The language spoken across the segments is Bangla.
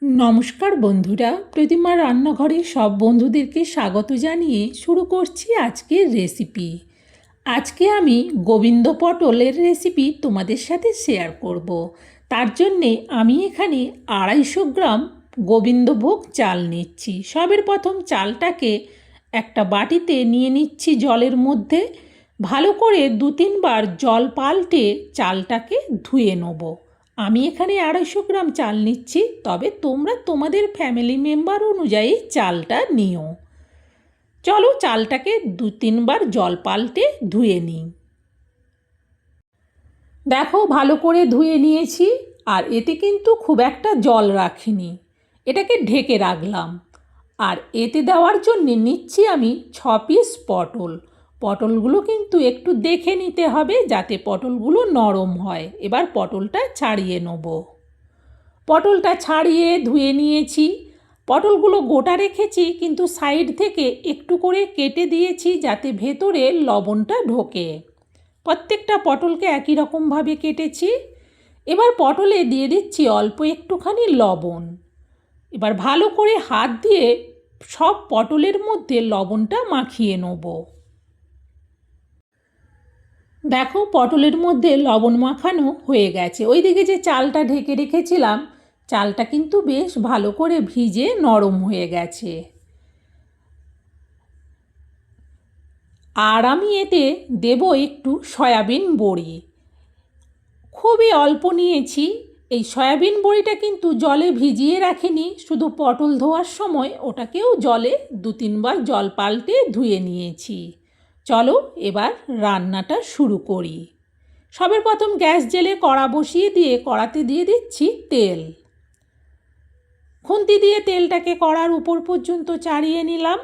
নমস্কার বন্ধুরা, প্রতিমা রান্নাঘরে সব বন্ধুদেরকে স্বাগত জানিয়ে শুরু করছি আজকের রেসিপি। আজকে আমি গোবিন্দ পটলের রেসিপি তোমাদের সাথে শেয়ার করব। তার জন্যে আমি এখানে 250 গ্রাম গোবিন্দভোগ চাল নিচ্ছি। সবের প্রথম চালটাকে একটা বাটিতে নিয়ে নিচ্ছি জলের মধ্যে। ভালো করে 2-3 বার জল পাল্টে চালটাকে ধুয়ে নেব। আমি এখানে 250 গ্রাম চাল নিচ্ছি, তবে তোমরা তোমাদের ফ্যামিলি মেম্বার অনুযায়ী চালটা নিও। চলো চালটাকে 2-3 বার জল পাল্টে ধুয়ে নিই। দেখো ভালো করে ধুয়ে নিয়েছি, আর এতে কিন্তু খুব একটা জল রাখিনি, এটাকে ঢেকে রাখলাম। আর এতে দেওয়ার জন্য নিচ্ছি আমি 6 পিস পটল। পটলগুলো কিন্তু একটু দেখে নিতে হবে যাতে পটলগুলো নরম হয়। এবার পটলটা ছাড়িয়ে নেব। পটলটা ছাড়িয়ে ধুয়ে নিয়েছি। পটলগুলো গোটা রেখেছি, কিন্তু সাইড থেকে একটু করে কেটে দিয়েছি যাতে ভেতরে লবণটা ঢোকে। প্রত্যেকটা পটলকে একই রকমভাবে কেটেছি। এবার পটলে দিয়ে দিচ্ছি অল্প একটুখানি লবণ। এবার ভালো করে হাত দিয়ে সব পটলের মধ্যে লবণটা মাখিয়ে নেব। দেখো পটলের মধ্যে লবণ মাখানো হয়ে গেছে। ওইদিকে যে চালটা ঢেকে রেখেছিলাম, চালটা কিন্তু বেশ ভালো করে ভিজে নরম হয়ে গেছে। আর আমি এতে দেব একটু সয়াবিন বড়ি। খুবই অল্প নিয়েছি। এই সয়াবিন বড়িটা কিন্তু জলে ভিজিয়ে রাখিনি, শুধু পটল ধোয়ার সময় ওটাকেও জলে 2-3 বার জল পাল্টে ধুয়ে নিয়েছি। চলো এবার রান্নাটা শুরু করি। সবের প্রথম গ্যাস জ্বেলে কড়া বসিয়ে দিয়ে কড়াতে দিয়ে দিচ্ছি তেল। খুন্তি দিয়ে তেলটাকে কড়ার উপর পর্যন্ত চাড়িয়ে নিলাম।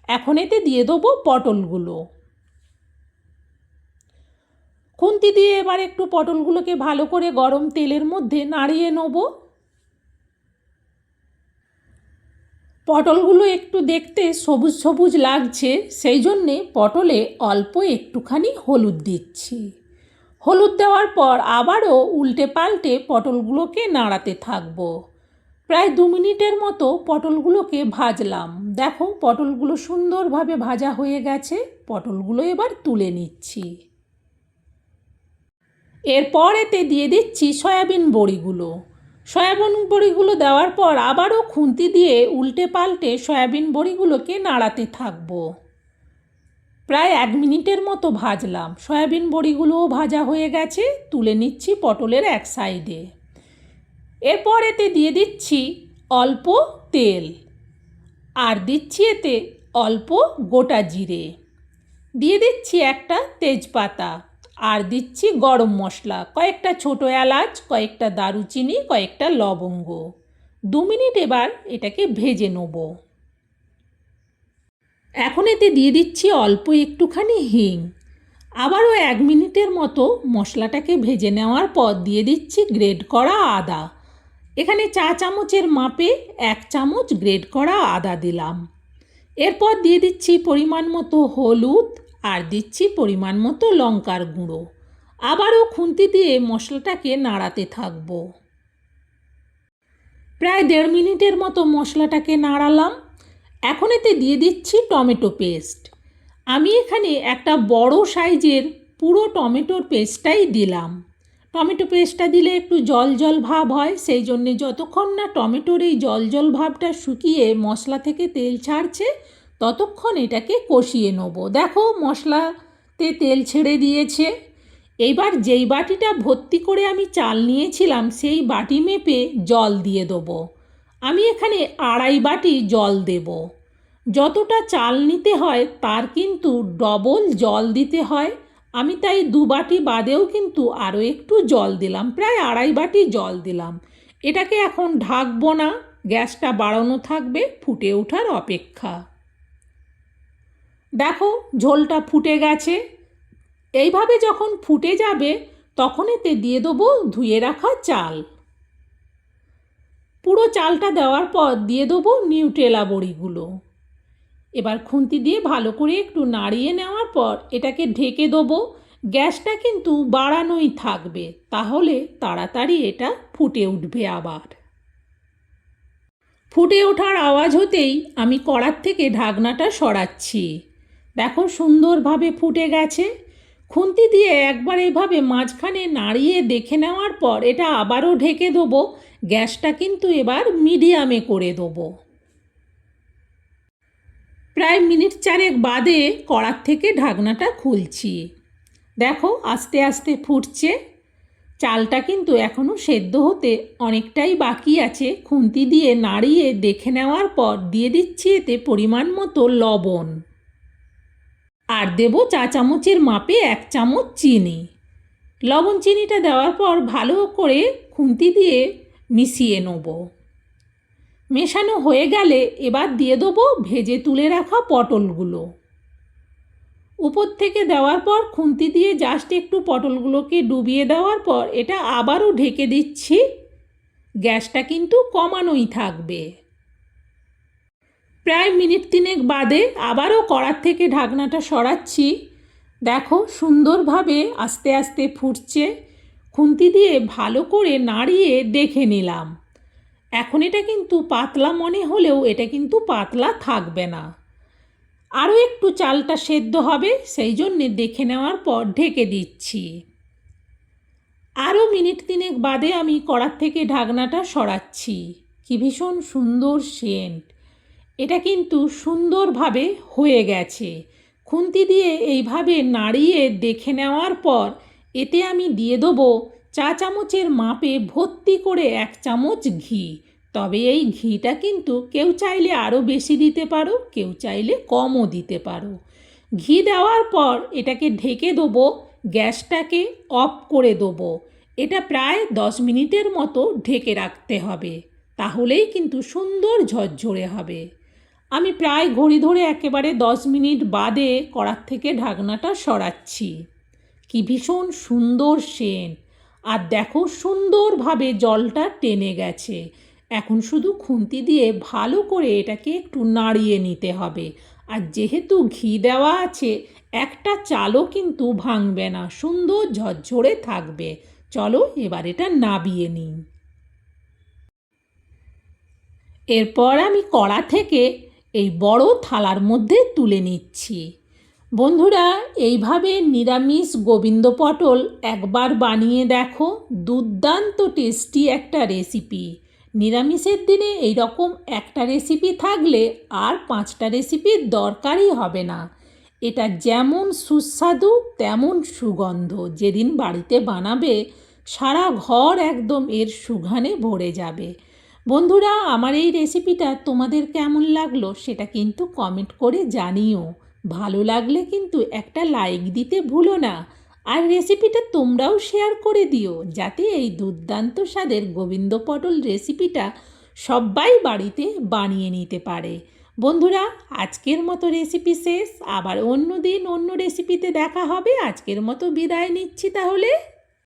এখন এতে দিয়ে দেবো পটলগুলো। খুন্তি দিয়ে এবার একটু পটলগুলোকে ভালো করে গরম তেলের মধ্যে নাড়িয়ে নেব। পটলগুলো একটু দেখতে সবুজ সবুজ লাগছে, সেই জন্যে পটলে অল্প একটুখানি হলুদ দিচ্ছি। হলুদ দেওয়ার পর আবারও উল্টে পাল্টে পটলগুলোকে নাড়াতে থাকবো। প্রায় 2 মিনিটের মতো পটলগুলোকে ভাজলাম। দেখো পটলগুলো সুন্দরভাবে ভাজা হয়ে গেছে। পটলগুলো এবার তুলে নিচ্ছি। এরপর এতে দিয়ে দিচ্ছি সয়াবিন বড়িগুলো। সয়াবিন বড়িগুলো দেওয়ার পর আবারও খুন্তি দিয়ে উল্টে পাল্টে সয়াবিন বড়িগুলোকে নাড়াতে থাকবো। প্রায় 1 মিনিটের মতো ভাজলাম। সয়াবিন বড়িগুলোও ভাজা হয়ে গেছে, তুলে নিচ্ছি পটলের এক সাইডে। এরপর এতে দিয়ে দিচ্ছি অল্প তেল, আর দিচ্ছি এতে অল্প গোটা জিরে, দিয়ে দিচ্ছি একটা তেজপাতা, আর দিচ্ছি গরম মশলা, কয়েকটা ছোটো এলাচ, কয়েকটা দারুচিনি, কয়েকটা লবঙ্গ। 2 মিনিট এবার এটাকে ভেজে নেব। এখন এতে দিয়ে দিচ্ছি অল্প একটুখানি হিং। আবারও 1 মিনিটের মতো মশলাটাকে ভেজে নেওয়ার পর দিয়ে দিচ্ছি গ্রেট করা আদা। এখানে চা চামচের মাপে 1 চামচ গ্রেট করা আদা দিলাম। এরপর দিয়ে দিচ্ছি পরিমাণ মতো হলুদ, আর দিচ্ছি পরিমাণ মতো লঙ্কার গুঁড়ো। আবারও খুন্তি দিয়ে মশলাটাকে নাড়াতে থাকবো। প্রায় 1.5 মিনিটের মতো মশলাটাকে নাড়ালাম। এখন এতে দিয়ে দিচ্ছি টমেটো পেস্ট। আমি এখানে একটা বড় সাইজের পুরো টমেটোর পেস্টটাই দিলাম। টমেটো পেস্টটা দিলে একটু জল জল ভাব হয়, সেই জন্যে যতক্ষণ না টমেটোর এই জল জল ভাবটা শুকিয়ে মশলা থেকে তেল ছাড়ছে ততক্ষণ এটাকে কষিয়ে নেব। দেখো মশলাতে তেল ছেড়ে দিয়েছে। এইবার যেই বাটিটা ভর্তি করে আমি চাল নিয়েছিলাম সেই বাটি মেপে জল দিয়ে দেবো। আমি এখানে 2.5 বাটি জল দেব। যতটা চাল নিতে হয় তার কিন্তু ডবল জল দিতে হয়। আমি তাই 2 বাটি বাদেও কিন্তু আরও একটু জল দিলাম, প্রায় 2.5 বাটি জল দিলাম। এটাকে এখন ঢাকবো না, গ্যাসটা বাড়ানো থাকবে, ফুটে ওঠার অপেক্ষা। দেখো ঝোলটা ফুটে গেছে। এইভাবে যখন ফুটে যাবে তখন এতে দিয়ে দেবো ধুয়ে রাখা চাল। পুরো চালটা দেওয়ার পর দিয়ে দেবো নিউট্রেলা বড়িগুলো। এবার খুন্তি দিয়ে ভালো করে একটু নাড়িয়ে নেওয়ার পর এটাকে ঢেকে দেবো। গ্যাসটা কিন্তু বাড়ানোই থাকবে, তাহলে তাড়াতাড়ি এটা ফুটে উঠবে। আবার ফুটে ওঠার আওয়াজ হতেই আমি কড়ার থেকে ঢাকনাটা সরাচ্ছি। দেখো সুন্দরভাবে ফুটে গেছে। খুন্তি দিয়ে একবার এভাবে মাঝখানে নাড়িয়ে দেখে নেওয়ার পর এটা আবারও ঢেকে দেবো। গ্যাসটা কিন্তু এবার মিডিয়ামে করে দেবো। প্রায় মিনিট 4 বাদে কড়ার থেকে ঢাকনাটা খুলছি। দেখো আস্তে আস্তে ফুটছে। চালটা কিন্তু এখনও সেদ্ধ হতে অনেকটাই বাকি আছে। খুন্তি দিয়ে নাড়িয়ে দেখে নেওয়ার পর দিয়ে দিচ্ছি এতে পরিমাণ মতো লবণ, আর দেব চা চামচের মাপে 1 চামচ চিনি। লবণ চিনিটা দেওয়ার পর ভালো করে খুন্তি দিয়ে মিশিয়ে নেব। মেশানো হয়ে গেলে এবার দিয়ে দেবো ভেজে তুলে রাখা পটলগুলো। উপর থেকে দেওয়ার পর খুন্তি দিয়ে জাস্ট একটু পটলগুলোকে ডুবিয়ে দেওয়ার পর এটা আবারও ঢেকে দিচ্ছি। গ্যাসটা কিন্তু কমানোই থাকবে। প্রায় মিনিট 3 বাদে আবারও কড়ার থেকে ঢাকনাটা সরাচ্ছি। দেখো সুন্দরভাবে আস্তে আস্তে ফুটছে। খুন্তি দিয়ে ভালো করে নাড়িয়ে দেখে নিলাম। এখন এটা কিন্তু পাতলা মনে হলেও এটা কিন্তু পাতলা থাকবে না, আরও একটু চালটা সেদ্ধ হবে, সেই জন্যে দেখে নেওয়ার পর ঢেকে দিচ্ছি। আরও মিনিট 3 বাদে আমি কড়ার থেকে ঢাকনাটা সরাচ্ছি। কি ভীষণ সুন্দর সেন্ট! এটা কিন্তু সুন্দরভাবে হয়ে গেছে। খুন্তি দিয়ে এইভাবে নাড়িয়ে দেখে নেওয়ার পর এতে আমি দিয়ে দেবো চা চামচের মাপে ভর্তি করে 1 চামচ ঘি। তবে এই ঘিটা কিন্তু কেউ চাইলে আরও বেশি দিতে পারো, কেউ চাইলে কমও দিতে পারো। ঘি দেওয়ার পর এটাকে ঢেকে দেবো, গ্যাসটাকে অফ করে দেবো। এটা প্রায় 10 মিনিটের মতো ঢেকে রাখতে হবে, তাহলেই কিন্তু সুন্দর ঝরঝরে হবে। আমি প্রায় ঘড়ি ধরে একেবারে 10 মিনিট বাদে কড়ার থেকে ঢাকনাটা সরাচ্ছি। কি ভীষণ সুন্দর সেন্ট! আর দেখো সুন্দরভাবে জলটা টেনে গেছে। এখন শুধু খুন্তি দিয়ে ভালো করে এটাকে একটু নাড়িয়ে নিতে হবে। আর যেহেতু ঘি দেওয়া আছে, একটা চালও কিন্তু ভাঙবে না, সুন্দর ঝরঝরে থাকবে। চলো এবার এটা নাবিয়ে নিই। এরপর আমি কড়া থেকে এই বড় থালার মধ্যে তুলে নিচ্ছি। বন্ধুরা, এইভাবে নিরামিষ গোবিন্দ পটল একবার বানিয়ে দেখো, দুর্দান্ত টেস্টি একটা রেসিপি। নিরামিষের দিনে এই রকম একটা রেসিপি থাকলে আর 5টা রেসিপির দরকারই হবে না। এটা যেমন সুস্বাদু তেমন সুগন্ধ। যেদিন বাড়িতে বানাবে সারা ঘর একদম এর সুঘ্রাণে ভরে যাবে। বন্ধুরা, আমার এই রেসিপিটা তোমাদের কেমন লাগলো সেটা কিন্তু কমেন্ট করে জানিও। ভালো লাগলে কিন্তু একটা লাইক দিতে ভুলো না। আর রেসিপিটা তোমরাও শেয়ার করে দিও, যাতে এই দুর্দান্ত স্বাদের গোবিন্দ পটল রেসিপিটা সবাই বাড়িতে বানিয়ে নিতে পারে। বন্ধুরা, আজকের মতো রেসিপি শেষ। আবার অন্য দিন অন্য রেসিপিতে দেখা হবে। আজকের মতো বিদায় নিচ্ছি তাহলে।